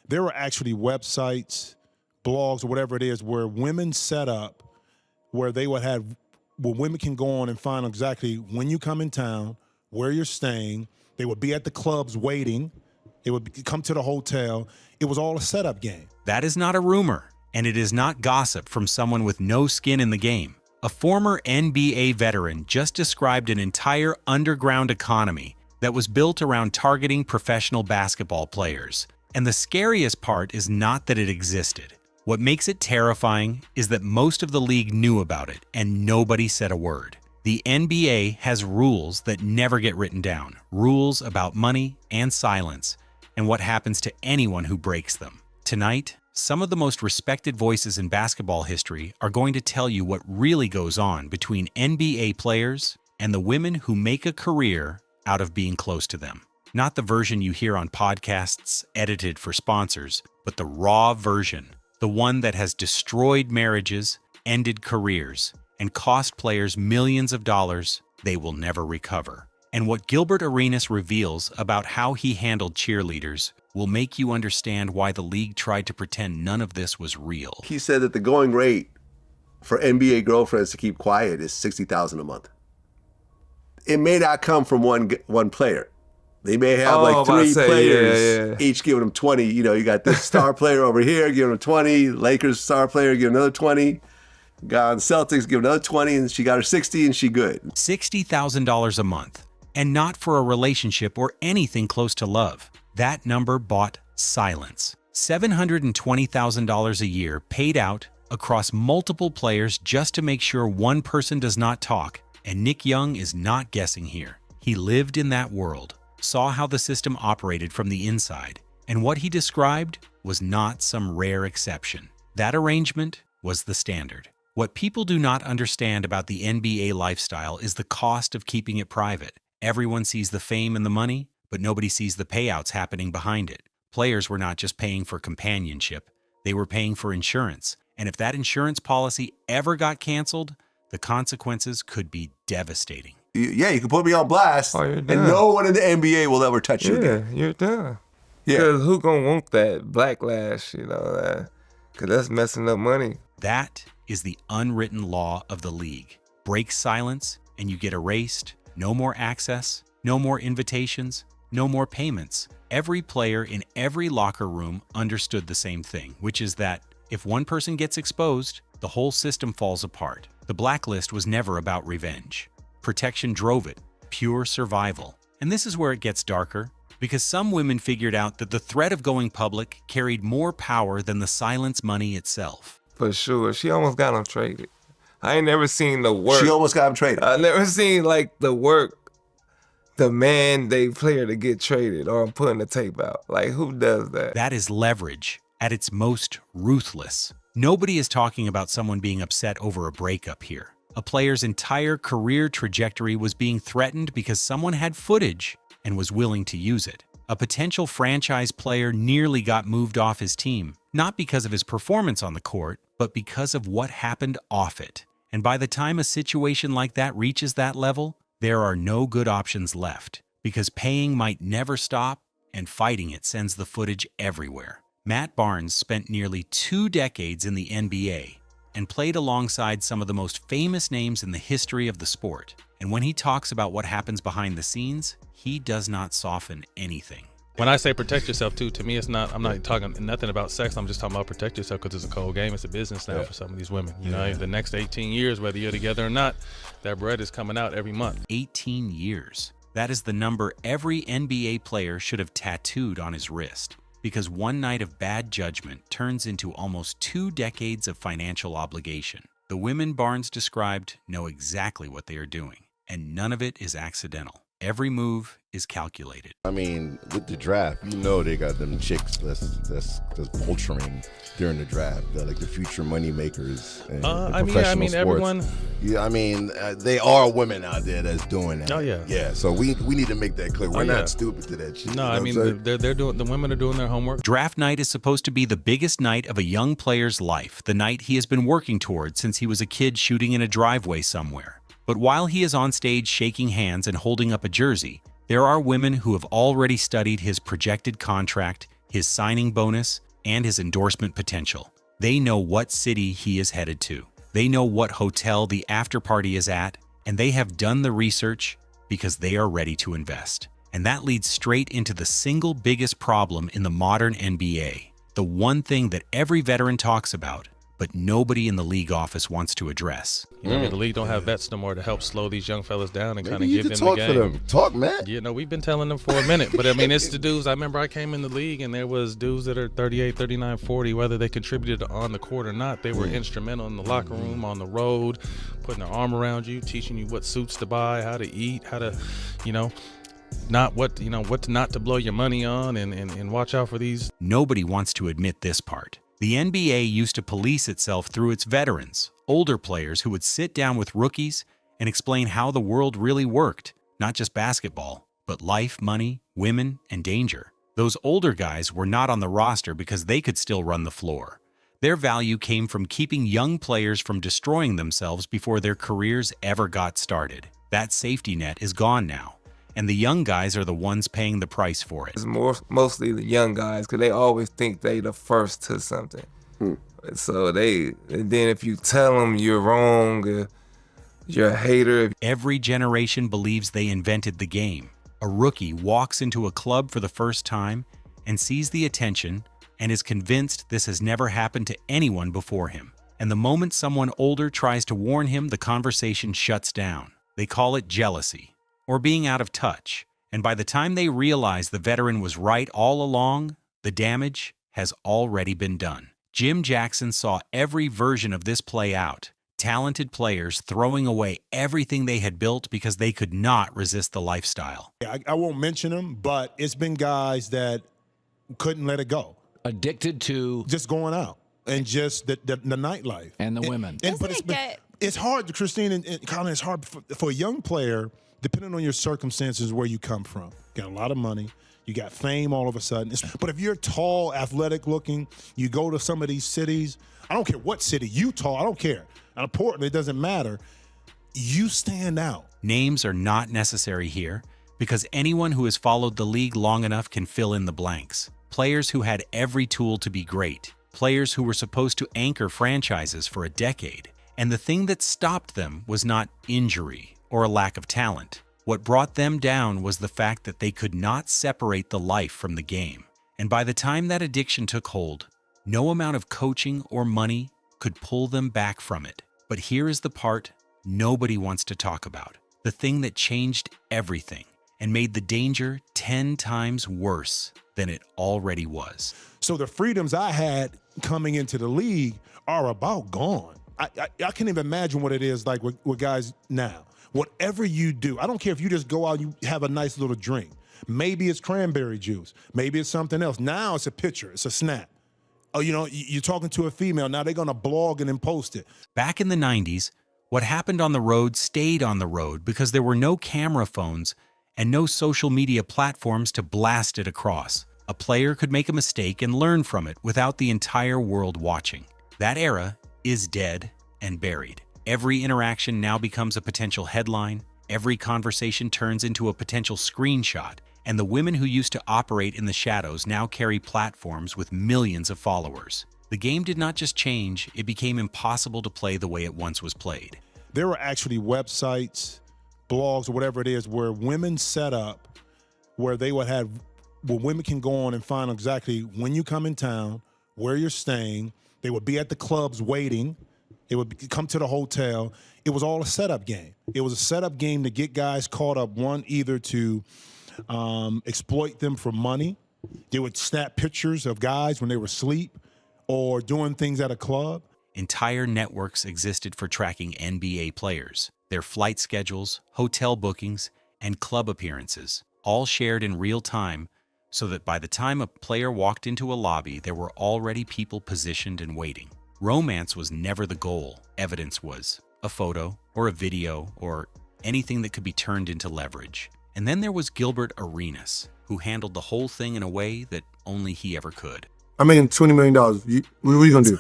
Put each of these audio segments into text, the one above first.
There are actually websites, blogs, or whatever it is, where women set up where they would have, where women can go on and find exactly when you come in town, where you're staying. They would be at the clubs waiting. They would come to the hotel. It was all a setup game. That is not a rumor, and it is not gossip from someone with no skin in the game. A former NBA veteran just described an entire underground economy that was built around targeting professional basketball players. And the scariest part is not that it existed. What makes it terrifying is that most of the league knew about it and nobody said a word. The NBA has rules that never get written down, rules about money and silence, and what happens to anyone who breaks them. Tonight, some of the most respected voices in basketball history are going to tell you what really goes on between NBA players and the women who make a career out of being close to them. Not the version you hear on podcasts edited for sponsors, but the raw version, the one that has destroyed marriages, ended careers, and cost players millions of dollars they will never recover. And what Gilbert Arenas reveals about how he handled cheerleaders will make you understand why the league tried to pretend none of this was real. He said that the going rate for NBA girlfriends to keep quiet is $60,000 a month. It may not come from one player. They may have like three players, each giving them 20. You know, you got this star player over here giving them 20, Lakers star player giving another 20, guy on Celtics give another 20, and she got her 60 and she good. $60,000 a month, and not for a relationship or anything close to love. That number bought silence. $720,000 a year paid out across multiple players just to make sure one person does not talk. And Nick Young is not guessing here. He lived in that world, saw how the system operated from the inside, and what he described was not some rare exception. That arrangement was the standard. What people do not understand about the NBA lifestyle is the cost of keeping it private. Everyone sees the fame and the money, but nobody sees the payouts happening behind it. Players were not just paying for companionship, they were paying for insurance. And if that insurance policy ever got canceled, the consequences could be devastating. Yeah, you can put me on blast, and no one in the NBA will ever touch you again. Yeah, you're done. Yeah. Because who gonna want that backlash, you know, because that's messing up money. That is the unwritten law of the league. Break silence and you get erased. No more access, no more invitations, no more payments. Every player in every locker room understood the same thing, which is that if one person gets exposed, the whole system falls apart. The blacklist was never about revenge. Protection drove it, pure survival. And this is where it gets darker, because some women figured out that the threat of going public carried more power than the silence money itself. For sure. She almost got him traded. I ain't never seen the work. She almost got him traded. I never seen like the work, the mandate player to get traded or I'm putting the tape out. Like, who does that? That is leverage at its most ruthless. Nobody is talking about someone being upset over a breakup here. A player's entire career trajectory was being threatened because someone had footage and was willing to use it. A potential franchise player nearly got moved off his team, not because of his performance on the court, but because of what happened off it. And by the time a situation like that reaches that level, there are no good options left, because paying might never stop and fighting it sends the footage everywhere. Matt Barnes spent nearly 2 decades in the NBA and played alongside some of the most famous names in the history of the sport. And when he talks about what happens behind the scenes, he does not soften anything. When I say protect yourself too, to me it's not, I'm not talking nothing about sex, I'm just talking about protect yourself because it's a cold game, it's a business now for some of these women. You know, the next 18 years, whether you're together or not, that bread is coming out every month. 18 years. That is the number every NBA player should have tattooed on his wrist, because one night of bad judgment turns into almost 2 decades of financial obligation. The women Barnes described know exactly what they are doing, and none of it is accidental. Every move is calculated. I mean, with the draft, you know they got them chicks that's vulturing during the draft. They're like the future money makers in professional sports. Everyone. Yeah, I mean, they are women out there that's doing that. Oh yeah. Yeah. So we need to make that clear. We're not stupid to that shit. No, you know I mean they're doing. The women are doing their homework. Draft night is supposed to be the biggest night of a young player's life, the night he has been working toward since he was a kid shooting in a driveway somewhere. But while he is on stage shaking hands and holding up a jersey, there are women who have already studied his projected contract, his signing bonus, and his endorsement potential. They know what city he is headed to. They know what hotel the after party is at, and they have done the research because they are ready to invest. And that leads straight into the single biggest problem in the modern NBA, the one thing that every veteran talks about, but nobody in the league office wants to address. You know, I mean, the league don't have vets no more to help slow these young fellas down and kind of you give can them the talk game. for them. Talk, man. You know, we've been telling them for a minute, but I mean, it's the dudes. I remember I came in the league and there was dudes that are 38, 39, 40, whether they contributed on the court or not. They were instrumental in the locker room, on the road, putting their arm around you, teaching you what suits to buy, how to eat, how to, you know, what not to blow your money on, and watch out for these. Nobody wants to admit this part. The NBA used to police itself through its veterans, older players who would sit down with rookies and explain how the world really worked, not just basketball, but life, money, women, and danger. Those older guys were not on the roster because they could still run the floor. Their value came from keeping young players from destroying themselves before their careers ever got started. That safety net is gone now, and the young guys are the ones paying the price for it. It's mostly the young guys, because they always think they the first to something. So and then if you tell them you're wrong, you're a hater. Every generation believes they invented the game. A rookie walks into a club for the first time and sees the attention and is convinced this has never happened to anyone before him. And the moment someone older tries to warn him, the conversation shuts down. They call it jealousy, or being out of touch. And by the time they realize the veteran was right all along, the damage has already been done. Jim Jackson saw every version of this play out. Talented players throwing away everything they had built because they could not resist the lifestyle. I won't mention them, but it's been guys that couldn't let it go. Addicted to just going out and just the nightlife. And the women. It's hard, Christine and Colin, it's hard for a young player, depending on your circumstances, where you come from. You got a lot of money. You got fame all of a sudden. But if you're tall, athletic looking, you go to some of these cities, I don't care what city, Utah, I don't care. Out of Portland, it doesn't matter. You stand out. Names are not necessary here because anyone who has followed the league long enough can fill in the blanks. Players who had every tool to be great. Players who were supposed to anchor franchises for a decade. And the thing that stopped them was not injury or a lack of talent. What brought them down was the fact that they could not separate the life from the game. And by the time that addiction took hold, no amount of coaching or money could pull them back from it. But here is the part nobody wants to talk about. The thing that changed everything and made the danger 10 times worse than it already was. So the freedoms I had coming into the league are about gone. I can't even imagine what it is like with guys now. Whatever you do, I don't care if you just go out, you have a nice little drink. Maybe it's cranberry juice. Maybe it's something else. Now it's a picture. It's a snap. Oh, you know, you're talking to a female. Now they're going to blog and then post it. Back in the 90s, what happened on the road stayed on the road because there were no camera phones and no social media platforms to blast it across. A player could make a mistake and learn from it without the entire world watching. That era is dead and buried. Every interaction now becomes a potential headline. Every conversation turns into a potential screenshot. And the women who used to operate in the shadows now carry platforms with millions of followers. The game did not just change, it became impossible to play the way it once was played. There were actually websites, blogs, or whatever it is, where women set up where women can go on and find exactly when you come in town, where you're staying. They would be at the clubs waiting. It would come to the hotel. It was all a setup game. It was a setup game to get guys caught up, one, either to exploit them for money. They would snap pictures of guys when they were asleep or doing things at a club. Entire networks existed for tracking NBA players, their flight schedules, hotel bookings, and club appearances, all shared in real time so that by the time a player walked into a lobby, there were already people positioned and waiting. Romance was never the goal. Evidence was a photo or a video or anything that could be turned into leverage. And then there was Gilbert Arenas, who handled the whole thing in a way that only he ever could. I'm making $20 million. What are you going to do?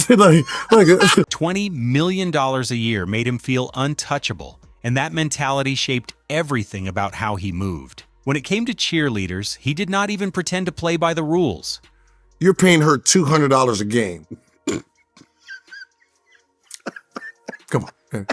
$20 million a year made him feel untouchable, and that mentality shaped everything about how he moved. When it came to cheerleaders, he did not even pretend to play by the rules. You're paying her $200 a game. Come on.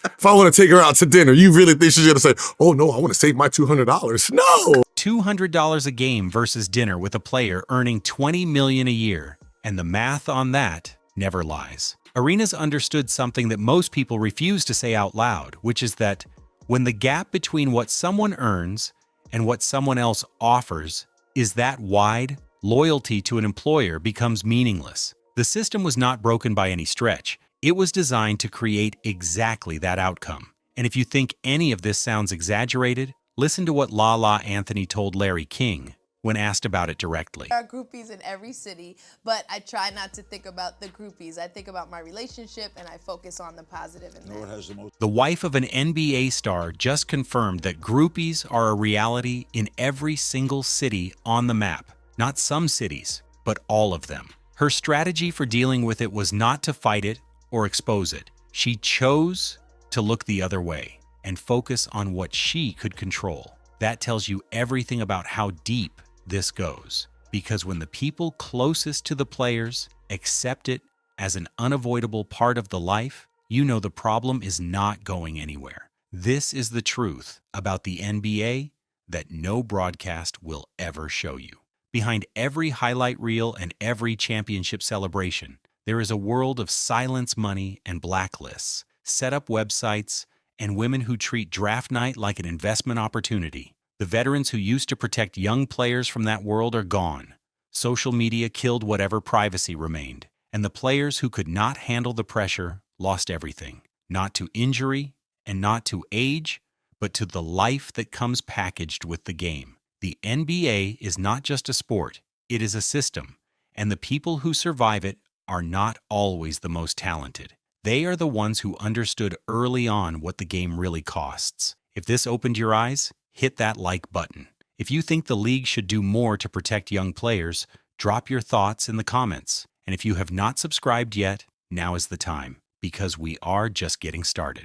If I want to take her out to dinner, you really think she's going to say, oh, no, I want to save my $200? No. $200 a game versus dinner with a player earning $20 million a year. And the math on that never lies. Arenas understood something that most people refuse to say out loud, which is that when the gap between what someone earns and what someone else offers is that wide, loyalty to an employer becomes meaningless. The system was not broken by any stretch. It was designed to create exactly that outcome. And if you think any of this sounds exaggerated, listen to what La La Anthony told Larry King when asked about it directly. There are groupies in every city, but I try not to think about the groupies. I think about my relationship and I focus on the positive in that. The wife of an NBA star just confirmed that groupies are a reality in every single city on the map. Not some cities, but all of them. Her strategy for dealing with it was not to fight it or expose it. She chose to look the other way and focus on what she could control. That tells you everything about how deep this goes, because when the people closest to the players accept it as an unavoidable part of the life, you know the problem is not going anywhere. This is the truth about the NBA that no broadcast will ever show you. Behind every highlight reel and every championship celebration, there is a world of silence money and blacklists, set-up websites, and women who treat draft night like an investment opportunity. The veterans who used to protect young players from that world are gone. Social media killed whatever privacy remained, and the players who could not handle the pressure lost everything, not to injury and not to age, but to the life that comes packaged with the game. The NBA is not just a sport, it is a system, and the people who survive it are not always the most talented. They are the ones who understood early on what the game really costs. If this opened your eyes, hit that like button. If you think the league should do more to protect young players, drop your thoughts in the comments. And if you have not subscribed yet, now is the time, because we are just getting started.